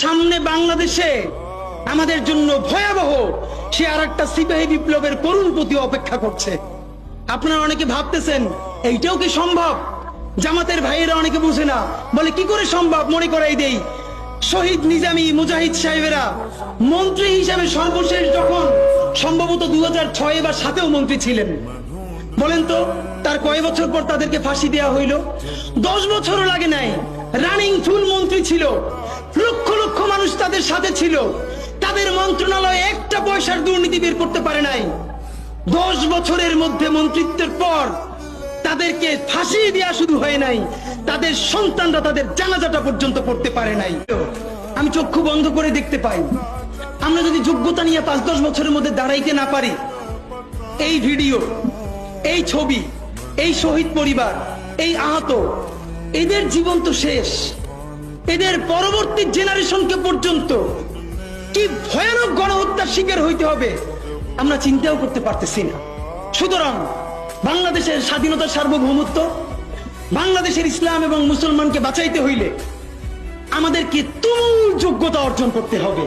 সামনে বাংলাদেশে আমাদের জন্য ভয়াবহ সে আরেকটা সিপাহী বিপ্লবের করুণ প্রতি অপেক্ষা করছে। আপনারা অনেকে ভাবতেছেন এইটাও কি সম্ভব? জামাতের ভাইয়েরা অনেকে বুঝে না, বলে কি করে সম্ভব? মনে করাই দেই, শহীদ নিজামী মুজাহিদ সাহেবেরা মন্ত্রী হিসাবে সর্বশেষ যখন সম্ভবত 2006 বা 2007 মন্ত্রী ছিলেন, বলেন তো তার কয় বছর পর তাদেরকে ফাঁসি দেওয়া হইল? 10 বছরও লাগে নাই। রানিং ফুল মন্ত্রী ছিল, লক্ষ লক্ষ মানুষ তাদের সাথে ছিল, তাদের মন্ত্রণালয়ে একটা পয়সার দুর্নীতি বের করতে পারে নাই। 10 বছরের মধ্যে মন্ত্রিত্বের পর তাদেরকে ফাঁসি দেওয়া শুধু হয় নাই, তাদের সন্তানরা তাদের জানাজাটা পর্যন্ত পড়তে পারে নাই। আমি চক্ষু বন্ধ করে দেখতে পাই, আমরা যদি যোগ্যতা নিয়ে 5-10 বছরের মধ্যে দাঁড়াইতে না পারি, এই ভিডিও, এই ছবি, এই শহীদ পরিবার, এই আহত, এদের জীবন তো শেষ। এদের পরবর্তী জেনারেশনকে পর্যন্ত কি ভয়ানক গণহত্যার শিকার হইতে হবে আমরা চিন্তাও করতে পারতেছি না। সুতরাং বাংলাদেশের স্বাধীনতার সার্বভৌমত্ব, বাংলাদেশের ইসলাম এবং মুসলমানকে বাঁচাইতে হইলে আমাদেরকে তুমুল যোগ্যতা অর্জন করতে হবে।